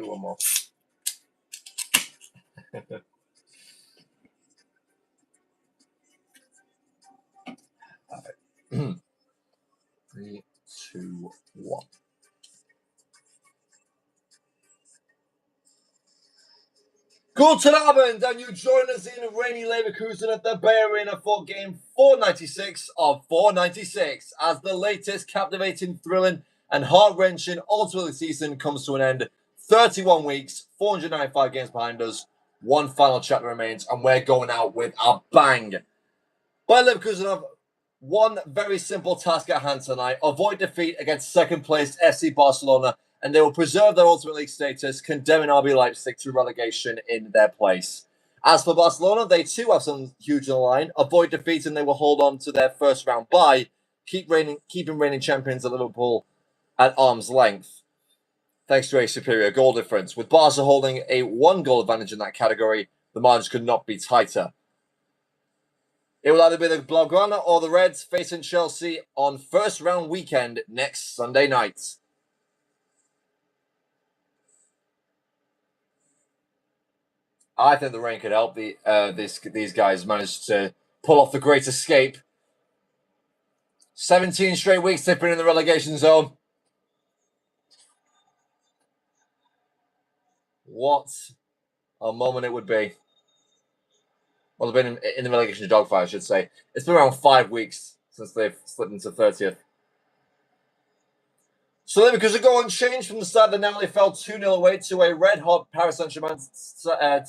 One more. Right. 3, 2, 1. Guten Abend, and you join us in rainy Leverkusen at the BayArena for game 496 of 496 as the latest captivating, thrilling, and heart-wrenching ultimate season comes to an end. 31 weeks, 495 games behind us, one final chapter remains, and we're going out with a bang. Bayer Leverkusen have one very simple task at hand tonight: avoid defeat against second-placed FC Barcelona, and they will preserve their Ultimate League status, condemning RB Leipzig to relegation in their place. As for Barcelona, they too have something huge on the line. Avoid defeat and they will hold on to their first round bye, keeping reigning champions at Liverpool at arm's length, thanks to a superior goal difference. With Barca holding a 1-goal advantage in that category, the margins could not be tighter. It will either be the Blaugrana or the Reds facing Chelsea on first round weekend next Sunday night. I think the rain could help. These guys managed to pull off the great escape. 17 straight weeks they've been in the relegation zone. What a moment it would be. Well, they've been in the relegation dogfight, I should say. It's been around 5 weeks since they've slipped into 30th. So then, because they go unchanged from the start, they narrowly fell 2-0 away to a red-hot Paris Saint-Germain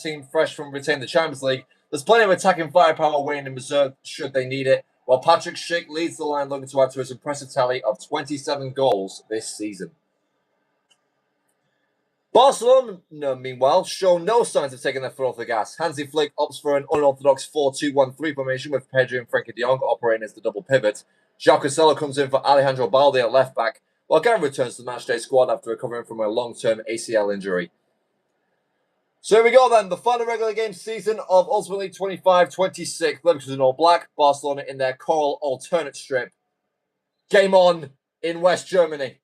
team fresh from retaining the Champions League. There's plenty of attacking firepower waiting in reserve should they need it, while Patrick Schick leads the line looking to add to his impressive tally of 27 goals this season. Barcelona, meanwhile, show no signs of taking their foot off the gas. Hansi Flick opts for an unorthodox 4-2-1-3 formation with Pedri and Frenkie de Jong operating as the double pivot. João Cancelo comes in for Alejandro Balde at left back, while Gavin returns to the matchday squad after recovering from a long-term ACL injury. So here we go then, the final regular game season of Ultimate League 25-26. Leverkusen all black, Barcelona in their coral alternate strip. Game on in West Germany.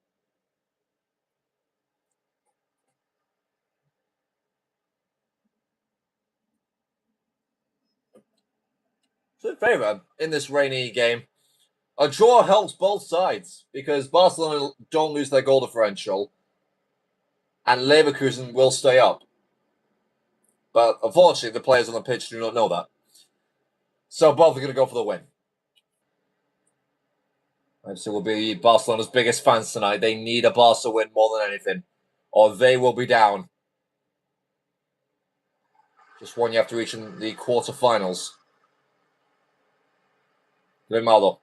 So in favour in this rainy game. A draw helps both sides because Barcelona don't lose their goal differential and Leverkusen will stay up. But unfortunately, the players on the pitch do not know that. So both are going to go for the win. Leipzig will be Barcelona's biggest fans tonight. They need a Barca win more than anything, or they will be down. Just one you have to reach in the quarterfinals. Grimaldo.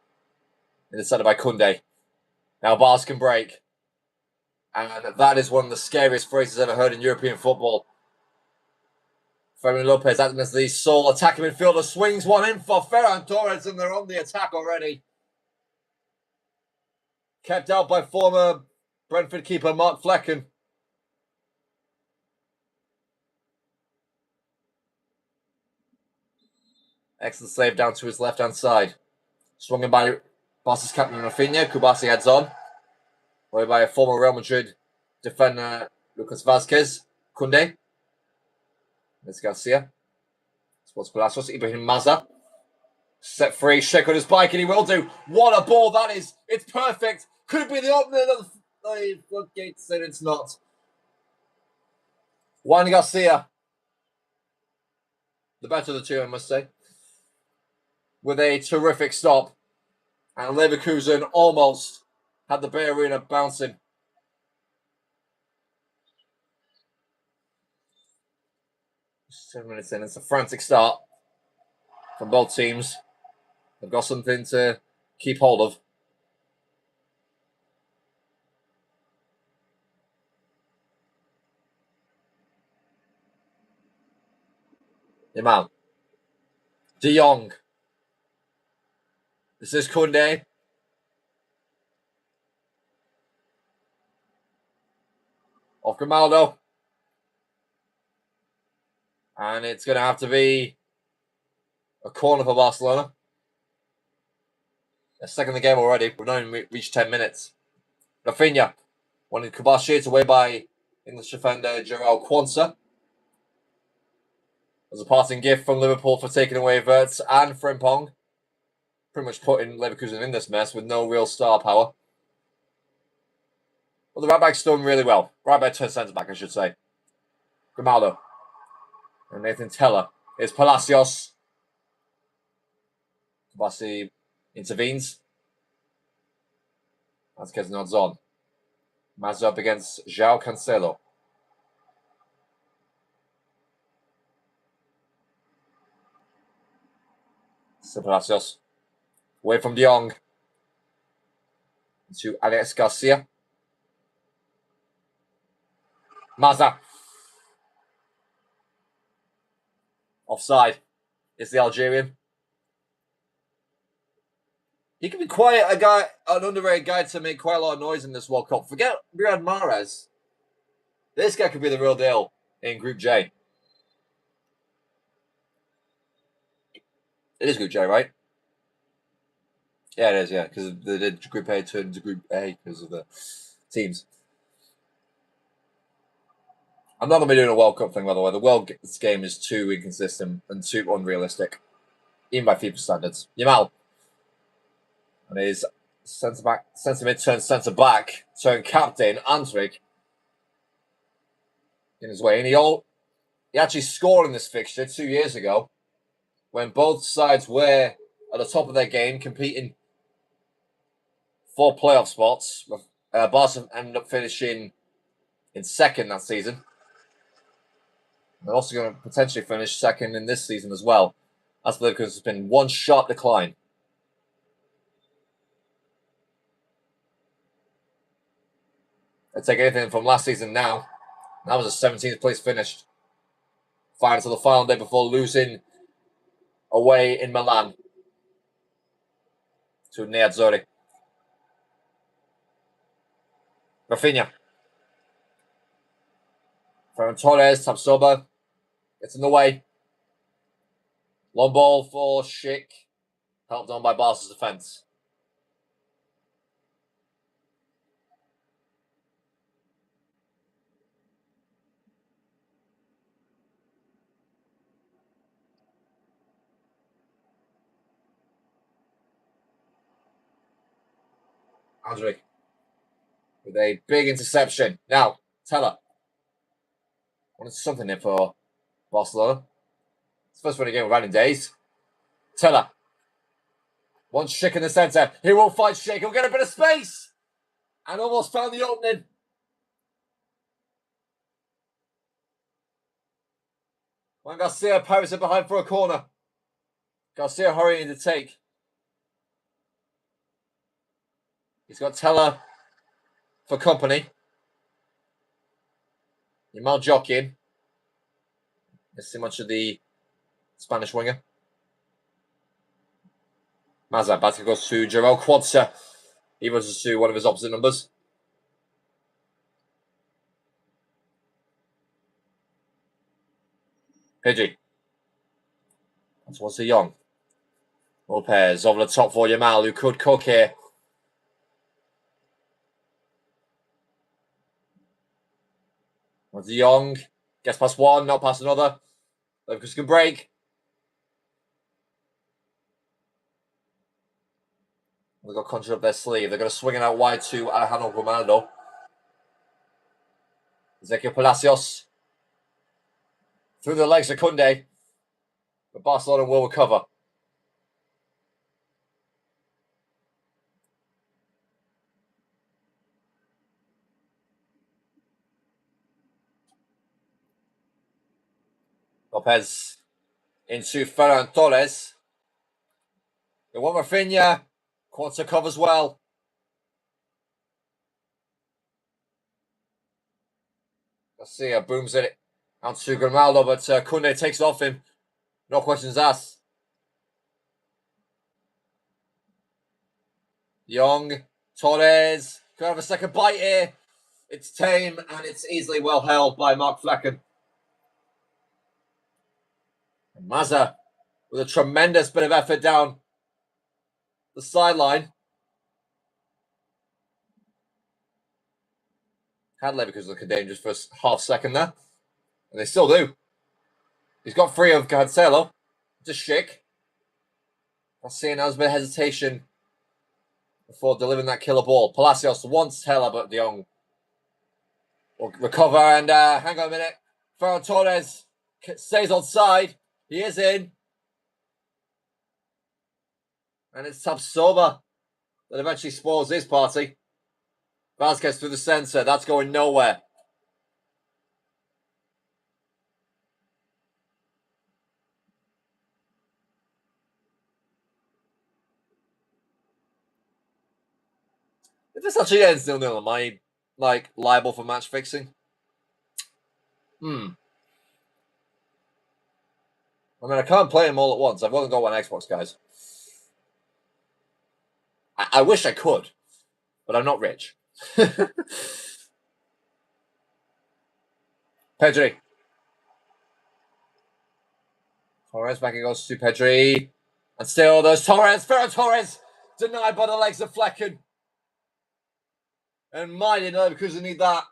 Intercepted by Koundé. Now Barca can break. And that is one of the scariest phrases I've ever heard in European football. Fermin Lopez acting as the sole attacking midfielder swings one in for Ferran Torres and they're on the attack already. Kept out by former Brentford keeper Mark Flecken. Excellent save down to his left-hand side. Swung in by Barca's captain Rafinha. Kubasi heads on. Away by a former Real Madrid defender Lucas Vazquez. Koundé. Let's Garcia. Sports Palacios. Ibrahim Maza. Set free. Shake on his bike and he will do. What a ball that is. It's perfect. Could it be the opening of the floodgates? And it's not. Juan Garcia. The better of the two, I must say. With a terrific stop. And Leverkusen almost had the BayArena bouncing. Just 7 minutes in. It's a frantic start from both teams. They've got something to keep hold of. Yamal. De Jong. This is Koundé. Off Grimaldo. And it's going to have to be a corner for Barcelona. They're second in the game already. We've not even reached 10 minutes. Rafinha wanted Kubasi away by English defender Joao Quansah. As a parting gift from Liverpool for taking away Wirtz and Frimpong. Pretty much putting Leverkusen in this mess with no real star power. Well, the right back's done really well. Right back turned centre back, I should say. Grimaldo. And Nathan Teller. Here's Palacios. Bassi intervenes. Vasquez nods on. Mazza up against João Cancelo. Palacios. Away from De Jong. To Alex Garcia. Mazza. Offside. It's the Algerian. He can be quite an underrated guy to make quite a lot of noise in this World Cup. Forget Riyad Mahrez. This guy could be the real deal in Group J. It is Group J, right? Yeah, it is, yeah, because they did Group A turned into Group A because of the teams. I'm not going to be doing a World Cup thing, by the way. The World game is too inconsistent and too unrealistic, even by FIFA standards. Yamal. And his centre mid turned centre back, turned captain, Andrik, in his way. And he actually scored in this fixture 2 years ago when both sides were at the top of their game, competing for playoff spots. Barcelona ended up finishing in second that season. They're also going to potentially finish second in this season as well, as Leverkusen has been one sharp decline. I take anything from last season now. That was a 17th place finish. Final to the final day before losing away in Milan to Nerazzurri. Rafinha. Ferran Torres, Tabsoba. Gets in the way. Long ball for Schick. Helped on by Barca's defence. Andrik with a big interception. Now, Teller. Wanted something there for Barcelona. It's the first one again with running days. Teller. Wants Schick in the centre. He will fight Schick. He'll get a bit of space. And almost found the opening. Juan Garcia parries it behind for a corner. Garcia hurrying to take. He's got Teller for company. Yamal jockeying. Missing much of the Spanish winger. Mazza back goes to Joao Quansah. He runs to one of his opposite numbers. Pidgey. That's what's the young. Lopez over the top for Yamal, who could cook here. De Jong gets past one, not past another. Leverkusen can break. They've got conjured up their sleeve. They're going to swing it out wide to Alejandro Grimaldo. Ezequiel Palacios. Through the legs of Koundé. But Barcelona will recover. Lopez into Ferran Torres. They want Rafinha. Quansah covers well. Garcia booms it onto Grimaldo, but Koundé takes it off him. No questions asked. Young, Torres. Could have a second bite here. It's tame and it's easily well held by Mark Flecken. And Mazza with a tremendous bit of effort down the sideline. Had Leverkusen look dangerous for a half second there. And they still do. He's got free of Cancelo. Just Schick. I'm seeing there's been hesitation before delivering that killer ball. Palacios wants Teller, but De Jong will recover. And hang on a minute. Ferran Torres stays on side. He is in. And it's Tabsoba that eventually spoils his party. Vasquez through the centre. That's going nowhere. If this actually ends 0-0, am I liable for match fixing? I mean, I can't play them all at once. I've only got one Xbox, guys. I wish I could, but I'm not rich. Pedri. Torres back it goes to Pedri. And still there's Torres. Ferran Torres denied by the legs of Flecken. And mighty Leverkusen need that.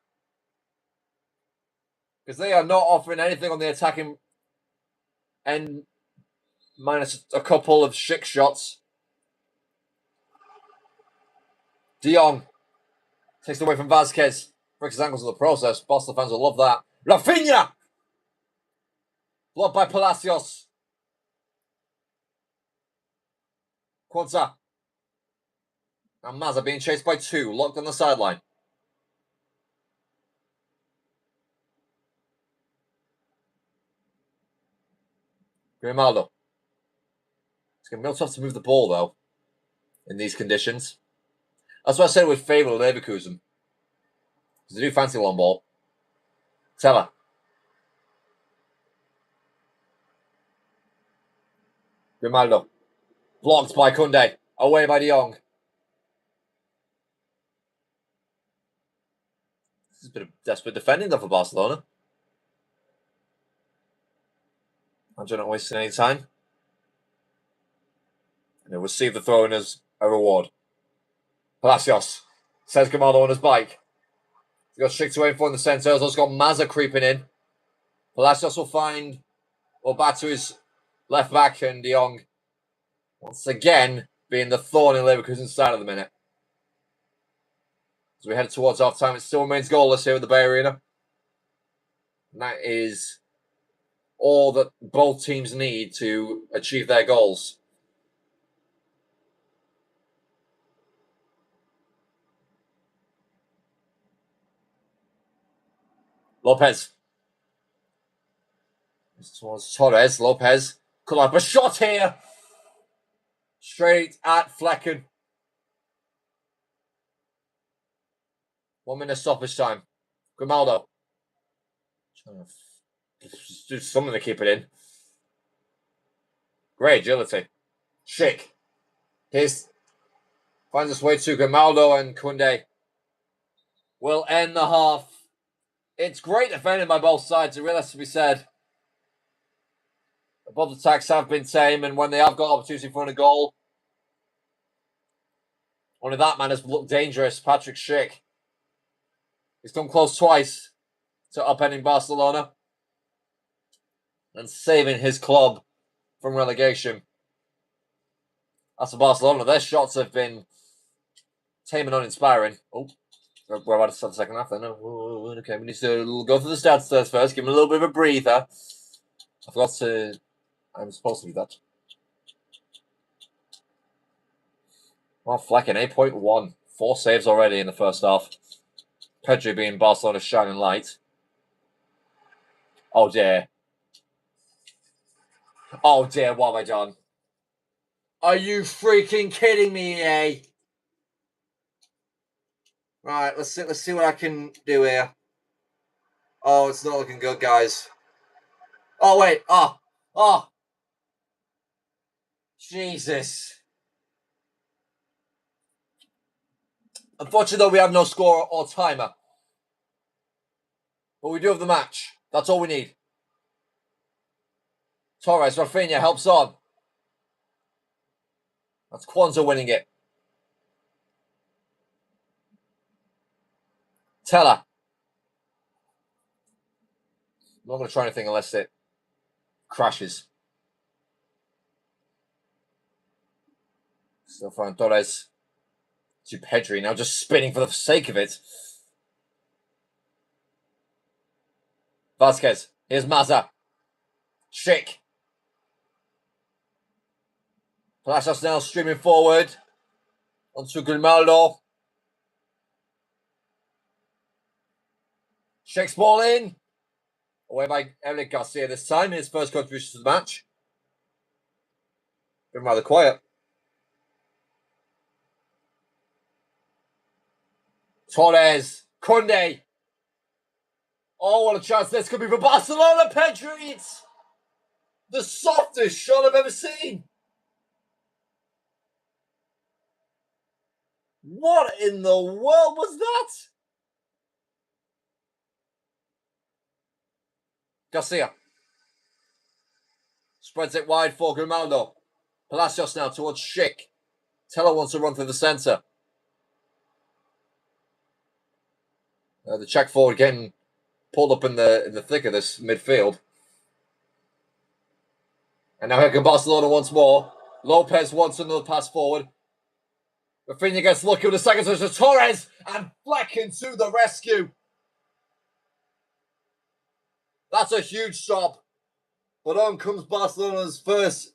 Because they are not offering anything on the attacking end, minus a couple of Schick shots. De Jong takes it away from Vasquez. Breaks his ankles in the process. Barcelona fans will love that. Rafinha! Blocked by Palacios. Quanta. And Mazza being chased by two. Locked on the sideline. Grimaldo. It's going to be real tough to move the ball, though, in these conditions. That's what I said with favour Leverkusen. Because they do fancy long ball. Teller. Grimaldo. Blocked by Kunde. Away by De Jong. This is a bit of desperate defending, though, for Barcelona. I'm not wasting any time. And he'll receive the throw in as a reward. Palacios. Says Grimaldo on his bike. He's got Schick to aim for in the centre. He's also got Mazza creeping in. Palacios will find back to his left back, and De Jong once again being the thorn in Leverkusen's side at the minute. As we head towards half time, it still remains goalless here at the BayArena. And that is all that both teams need to achieve their goals. Lopez. Towards Torres. Lopez. Could have a shot here. Straight at Flecken. 1 minute stoppage time. Grimaldo. Trying to do something to keep it in. Great agility. Schick. Finds its way to Grimaldo, and Kunde will end the half. It's great defending by both sides. It really has to be said. Both attacks have been tame, and when they have got opportunity for a goal, only that man has looked dangerous. Patrick Schick. He's come close twice to upending Barcelona and saving his club from relegation. As for Barcelona, their shots have been tame and uninspiring. Oh, we're about to start the second half then. Okay, we need to go through the stats first. Give him a little bit of a breather. I forgot to... I'm supposed to do that. Well, Flecken, 8.1. 4 saves already in the first half. Pedri being Barcelona's shining light. Oh, dear. Oh, dear, what have I done? Are you freaking kidding me, EA? Right, let's see what I can do here. Oh, it's not looking good, guys. Oh, wait. Oh. Jesus. Unfortunately, though, we have no score or timer. But we do have the match. That's all we need. Torres, Rafinha helps on. That's Kwanzaa winning it. Teller. I'm not going to try anything unless it crashes. Still from Torres to Pedri, now just spinning for the sake of it. Vasquez, here's Mazza. Schick. Palacios now streaming forward. Onto Grimaldo. Schick's ball in. Away by Eric Garcia this time in his first contribution to the match. Been rather quiet. Torres. Kunde. Oh, what a chance this could be for Barcelona. Pedri. It's the softest shot I've ever seen. What in the world was that? Garcia. Spreads it wide for Grimaldo. Palacios now towards Schick. Teller wants to run through the centre. The check forward getting pulled up in the thick of this midfield. And now here comes Barcelona once more. Lopez wants another pass forward. Rafinha gets lucky with the second touch to Torres, and Flecken to the rescue. That's a huge stop. But on comes Barcelona's first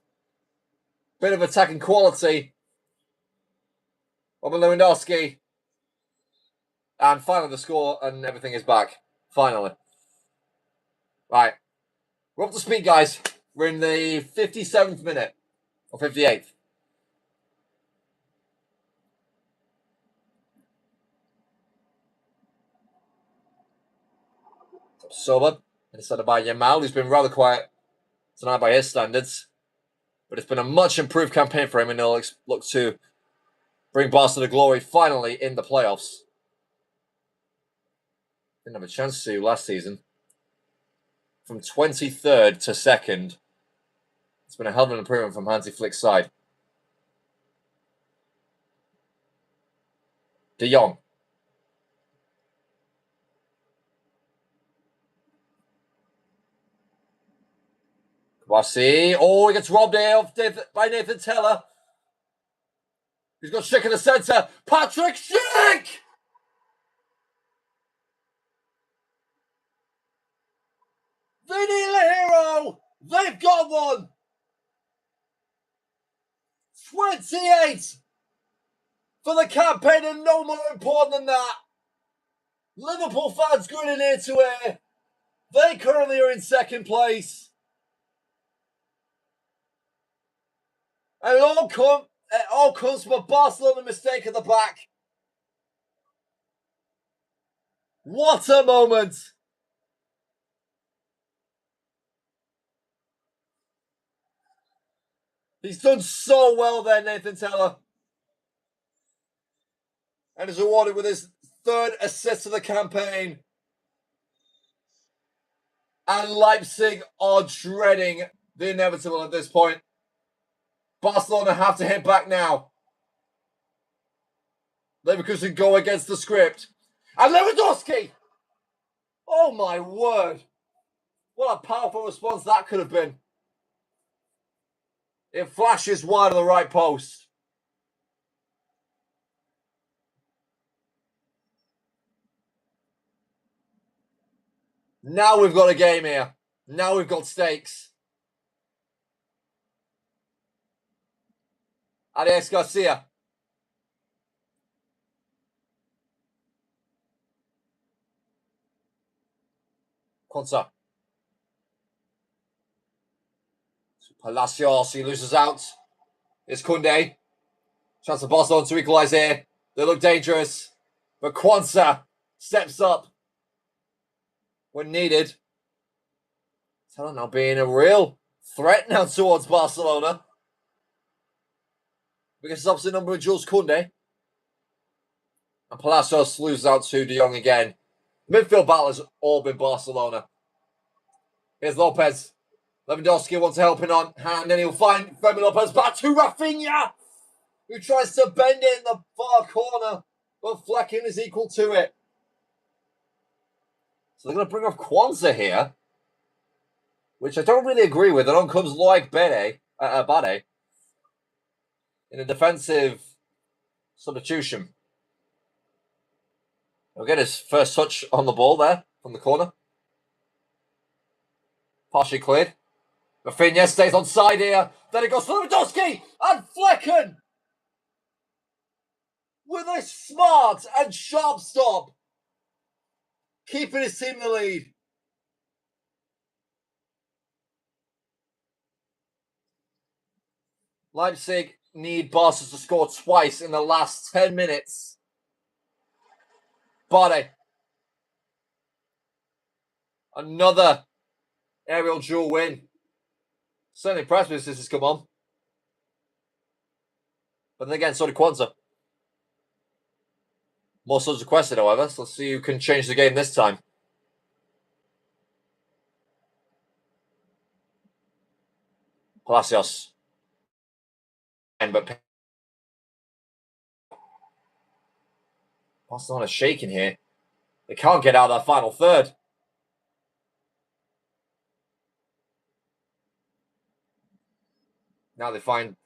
bit of attacking quality. Robert Lewandowski. And finally the score, and everything is back. Finally. Right. We're up to speed, guys. We're in the 57th minute. Or 58th. Sober. Instead of by Yamal, who's been rather quiet tonight by his standards. But it's been a much improved campaign for him, and he'll look to bring Barca to glory finally in the playoffs. Didn't have a chance to last season. From 23rd to 2nd. It's been a hell of an improvement from Hansi Flick's side. De Jong. Kwasi. Oh, he gets robbed here by Nathan Teller. He's got Schick in the centre. Patrick Schick! Vinny the hero! They've got one! 28 for the campaign, and no more important than that. Liverpool fans grinning ear to ear. They currently are in second place. And it all comes from a Barcelona mistake at the back. What a moment! He's done so well there, Nathan Teller. And is awarded with his third assist of the campaign. And Leipzig are dreading the inevitable at this point. Barcelona have to hit back now. Leverkusen go against the script. And Lewandowski! Oh my word. What a powerful response that could have been. It flashes wide of the right post. Now we've got a game here. Now we've got stakes. Alex Garcia. Konsa. Palacios, he loses out. It's Kunde. Chance for Barcelona to equalise here. They look dangerous. But Kwanzaa steps up when needed. Teller now being a real threat now towards Barcelona. Because it's opposite number of Jules Kunde. And Palacios loses out to De Jong again. Midfield battle has all been Barcelona. Here's Lopez. Lewandowski wants a helping on hand, and he'll find Fermin Lopez back to Rafinha, who tries to bend it in the far corner, but Flecken is equal to it. So they're going to bring off Kwanzaa here. which I don't really agree with. And on comes Loic Bade in a defensive substitution. He'll get his first touch on the ball there from the corner. Partially cleared. Rafinha stays on side here. Then it goes to Lewandowski and Flecken with a smart and sharp stop, keeping his team in the lead. Leipzig need Barca to score twice in the last 10 minutes. Bade. Another aerial duel win. Certainly impressed me since it's come on. But then again, so did Kwanzaa. More subs requested, however, so let's see who can change the game this time. Palacios. But Barcelona shaking here. They can't get out of that final third. Now they find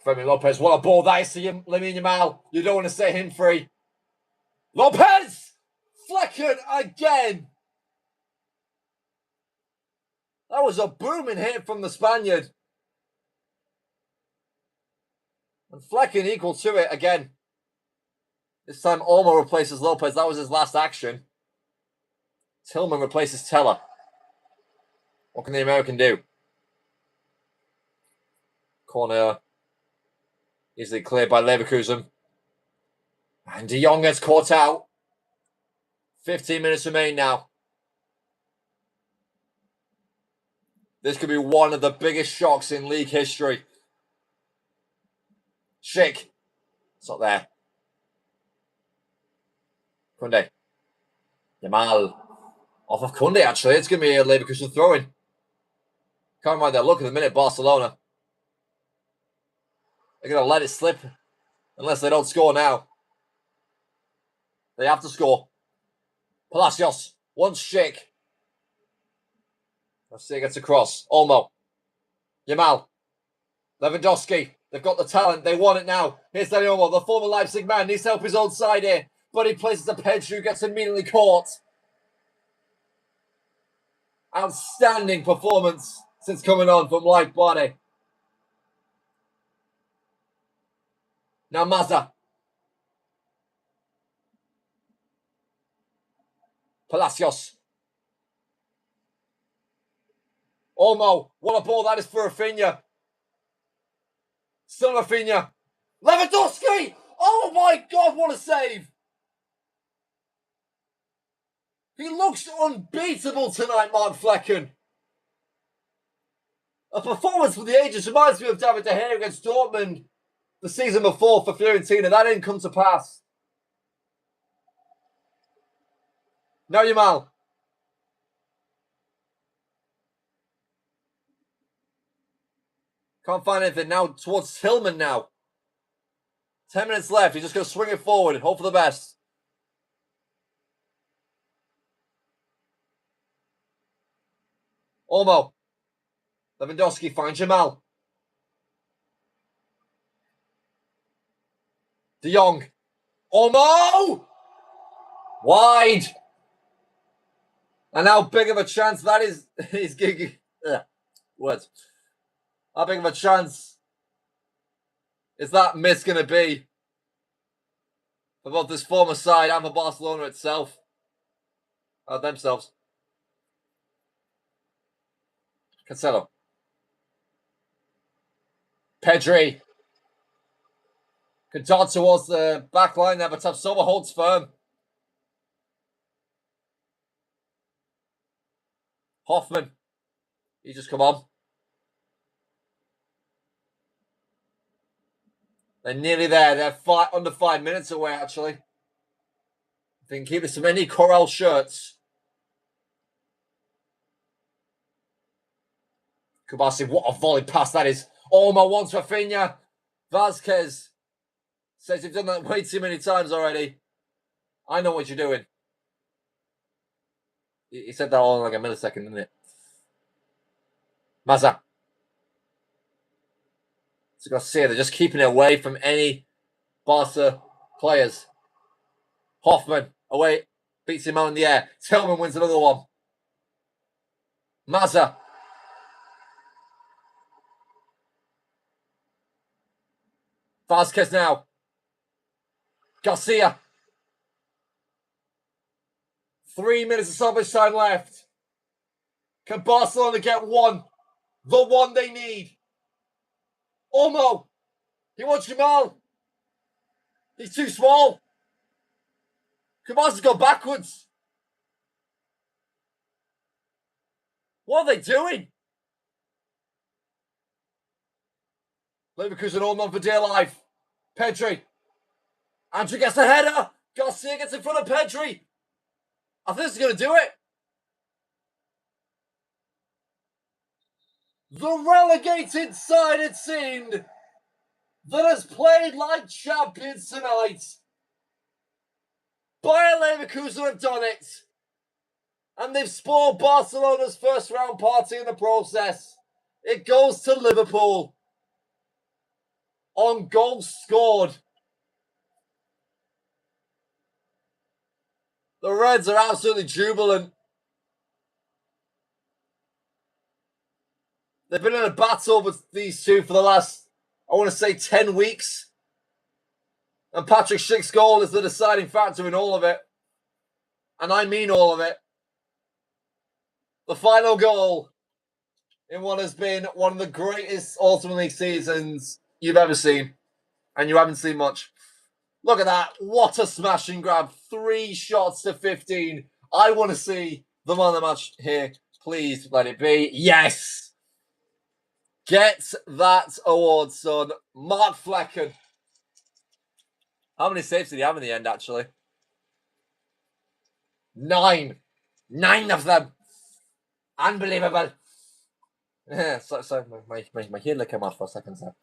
Fermin Lopez. What a ball that is to Lamine Yamal. You don't want to set him free. Lopez! Flecken again. That was a booming hit from the Spaniard. And Flecken equal to it again. This time Olmo replaces Lopez. That was his last action. Tillman replaces Teller. What can the American do? Corner easily cleared by Leverkusen. And De Jong gets caught out. 15 minutes remain now. This could be one of the biggest shocks in league history. Schick. It's not there. Kunde. Yamal. Off of Kunde, actually. It's going to be a Leverkusen throw-in. Can't mind their look at the minute, Barcelona. They're going to let it slip unless they don't score now. They have to score. Palacios wants Schick. Let's see, it gets across. Olmo. Yamal. Lewandowski. They've got the talent. They want it now. Here's Dani Olmo, the former Leipzig man. Needs to help his own side here. But he places a Pedro who gets immediately caught. Outstanding performance since coming on from Loic Bade. Now Mazza. Palacios. Olmo. What a ball that is for Rafinha. Still Rafinha. Lewandowski! Oh my God, what a save! He looks unbeatable tonight, Mark Flecken. A performance for the ages reminds me of David De Gea against Dortmund the season before for Fiorentina. That didn't come to pass. Now Yamal. Can't find anything. Now towards Tillman now. 10 minutes left. He's just going to swing it forward and hope for the best. Olmo. Lewandowski finds Yamal. De Jong. Olmo! Wide. And how big of a chance that is. He's gigging. Words. How big of a chance is that miss going to be for both this former side and for Barcelona itself? Themselves. Cancelo. Pedri. Can dart towards the back line there, but Tapsoba holds firm. Hoffman. He just come on. They're nearly there. They're under 5 minutes away, actually. They can keep this to many Corel shirts. Kubasi, what a volley pass that is. Olmo wants Rafinha. Vasquez says you've done that way too many times already. I know what you're doing. He said that all in like a millisecond, didn't it? Mazza. So Garcia, they're just keeping it away from any Barca players. Hoffman, away, beats him out in the air. Tillman wins another one. Mazza. Vasquez now. Garcia. 3 minutes of stoppage time left. Can Barcelona get one? The one they need. Olmo. He wants Jamal. He's too small. Kumas go backwards. What are they doing? Leverkusen all on for dear life. Pedri. Andrew gets the header. Garcia gets in front of Pedri. I think this is going to do it. The relegated side, it seemed, that has played like champions tonight. Bayer Leverkusen have done it. And they've spoiled Barcelona's first round party in the process. It goes to Liverpool. On goals scored. The Reds are absolutely jubilant. They've been in a battle with these two for the last, I want to say, 10 weeks. And Patrick Schick's goal is the deciding factor in all of it. And I mean all of it. The final goal in what has been one of the greatest Ultimate League seasons you've ever seen. And you haven't seen much. Look at that. What a smash and grab. 3 shots to 15. I want to see the man of the match here. Please let it be. Yes. Get that award, son. Mark Flecken. How many saves did he have in the end, actually? 9. 9 of them. Unbelievable. Yeah, so my heel came off for a second there.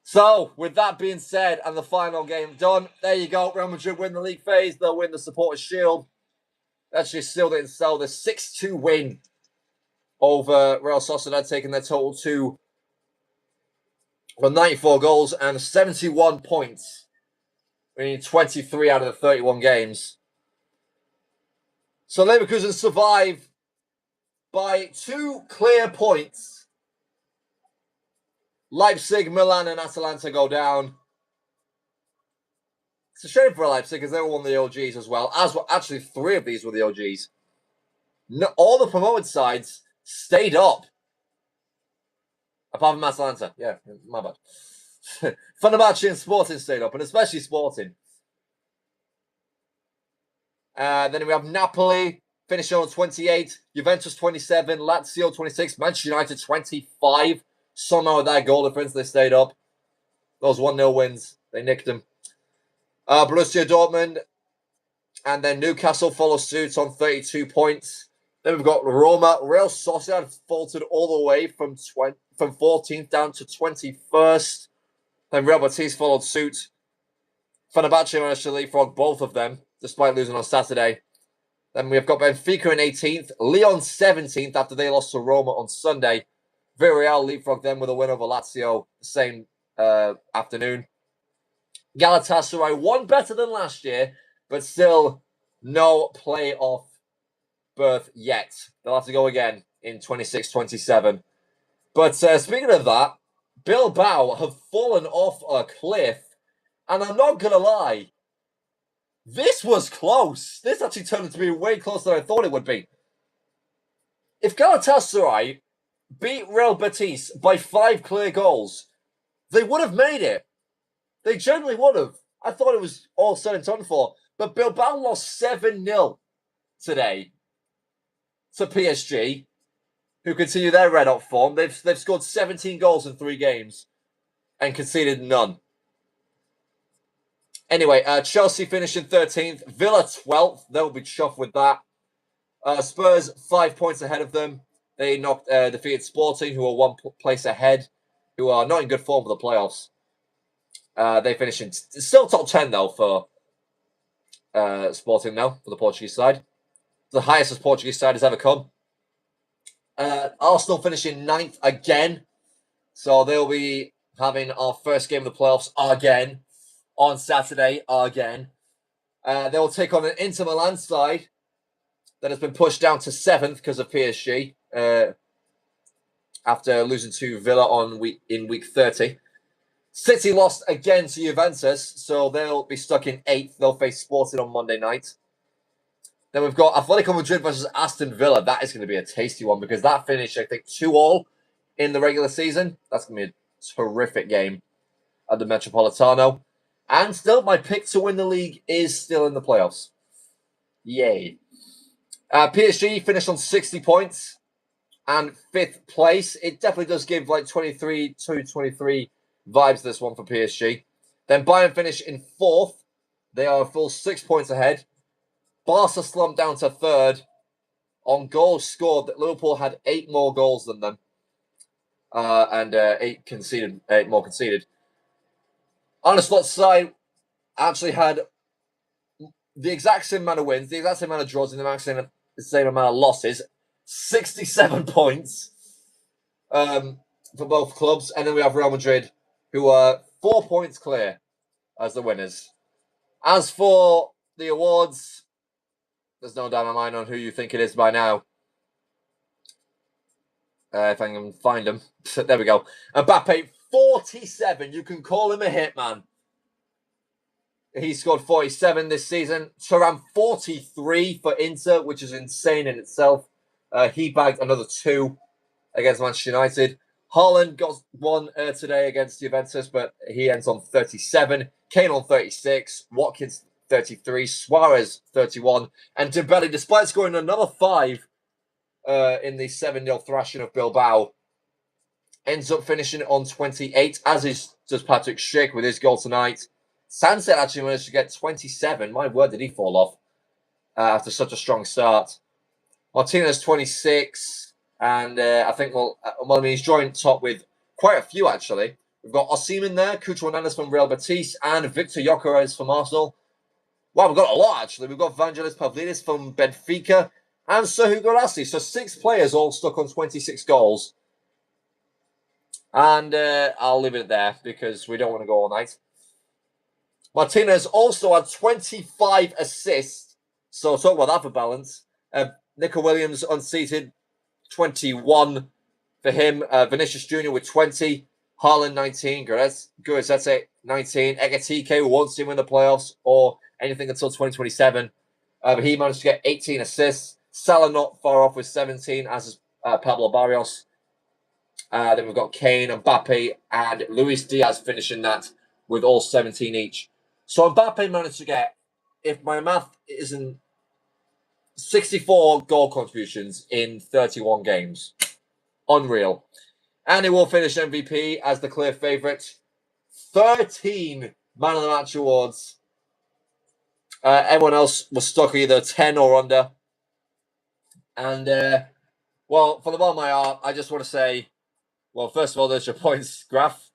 So, with that being said, and the final game done, there you go. Real Madrid win the league phase. They'll win the Supporters' Shield. Actually sealed it and sell the 6-2 win over Real Sociedad, taking their total to 94 goals and 71 points. Winning 23 out of the 31 games. So Leverkusen survive by 2 clear points. Leipzig, Milan, and Atalanta go down. It's a shame for Leipzig because they were one of the OGs as well. As well, actually, 3 of these were the OGs. No, all the promoted sides stayed up. Apart from Atalanta. Yeah, my bad. Fenerbahce and Sporting stayed up, and especially Sporting. Then we have Napoli, finishing on 28. Juventus 27. Lazio 26. Manchester United 25. Somehow with that goal difference, they stayed up. Those 1-0 wins, they nicked them. Borussia Dortmund and then Newcastle follow suit on 32 points. Then we've got Roma. Real Sociedad faltered all the way from 14th down to 21st. Then Real Betis followed suit. Fenerbahce managed to leapfrog both of them, despite losing on Saturday. Then we've got Benfica in 18th. Lyon 17th after they lost to Roma on Sunday. Villarreal leapfrogged them with a win over Lazio the same afternoon. Galatasaray, one better than last year, but still no playoff berth yet. They'll have to go again in 26-27. But speaking of that, Bilbao have fallen off a cliff. And I'm not going to lie, this was close. This actually turned out to be way closer than I thought it would be. If Galatasaray beat Real Betis by 5 clear goals, they would have made it. They generally would have. I thought it was all said and done for. But Bilbao lost 7-0 today to PSG, who continue their red-hot form. They've scored 17 goals in 3 games and conceded none. Anyway, Chelsea finished in 13th. Villa 12th. They'll be chuffed with that. Spurs 5 points ahead of them. They defeated Sporting, who are 1 place ahead, who are not in good form for the playoffs. They finish in still top 10 though for Sporting now for the Portuguese side. The highest the Portuguese side has ever come. Arsenal finishing 9th again. So they'll be having our first game of the playoffs again on Saturday again. They will take on an Inter Milan side that has been pushed down to 7th because of PSG after losing to Villa in week 30. City lost again to Juventus, so they'll be stuck in 8th. They'll face Sporting on Monday night. Then we've got Atletico Madrid versus Aston Villa. That is going to be a tasty one because that finished, I think, 2-2 in the regular season. That's going to be a terrific game at the Metropolitano. And still, my pick to win the league is still in the playoffs. Yay. PSG finished on 60 points and 5th place. It definitely does give like 23 vibes, this one for PSG. Then Bayern finish in 4th. They are a full 6 points ahead. Barca slumped down to 3rd. On goals scored, that Liverpool had 8 more goals than them. And 8 more conceded. On the slot side, actually had the exact same amount of wins, the exact same amount of draws, and the same amount of losses. 67 points for both clubs. And then we have Real Madrid, who are 4 points clear as the winners. As for the awards, there's no doubt in my mind on who you think it is by now. If I can find them. There we go. Mbappe, 47. You can call him a hitman. He scored 47 this season. Thuram, 43 for Inter, which is insane in itself. He bagged another 2 against Manchester United. Haaland got 1 today against Juventus, but he ends on 37. Kane on 36. Watkins, 33. Suarez, 31. And Dembele, despite scoring another 5 in the 7-0 thrashing of Bilbao, ends up finishing on 28, as does Patrick Schick with his goal tonight. Sunset actually managed to get 27. My word, did he fall off after such a strong start. Martinez, 26. And I think, he's joined top with quite a few, actually. We've got Osimhen there, Cucho Hernandez from Real Betis, and Victor Gyökeres from Arsenal. Wow, we've got a lot, actually. We've got Vangelis Pavlidis from Benfica, and Serhou Guirassy. So 6 players all stuck on 26 goals. And I'll leave it there because we don't want to go all night. Martinez also had 25 assists. So talk about that for balance. Nico Williams unseated, 21 for him. Vinicius Jr. with 20. Haaland, 19. Guirassy, 19. Ekitike, who won't see him in the playoffs or anything until 2027. But he managed to get 18 assists. Salah not far off with 17, as is Pablo Barrios. Then we've got Kane, Mbappe, and Luis Diaz finishing that with all 17 each. So Mbappe managed to get, if my math isn't, 64 goal contributions in 31 games. Unreal. And he will finish MVP as the clear favourite. 13 Man of the Match awards. Everyone else was stuck either 10 or under. And, for the bottom of my heart, I just want to say, well, first of all, there's your points graph.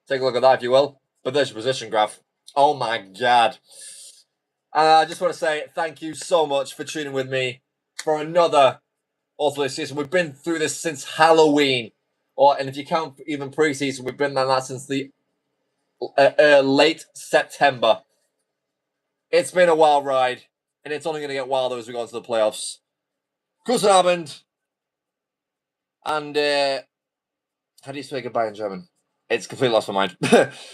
Take a look at that if you will. But there's your position graph. Oh my God. I just want to say thank you so much for tuning with me for another Ultimate season. We've been through this since Halloween. And if you count even pre-season, we've been on that since the late September. It's been a wild ride. And it's only going to get wilder as we go into the playoffs. Guten Abend. And how do you say goodbye in German? It's completely lost my mind.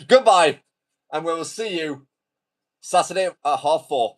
Goodbye. And we will see you Saturday at 4:30.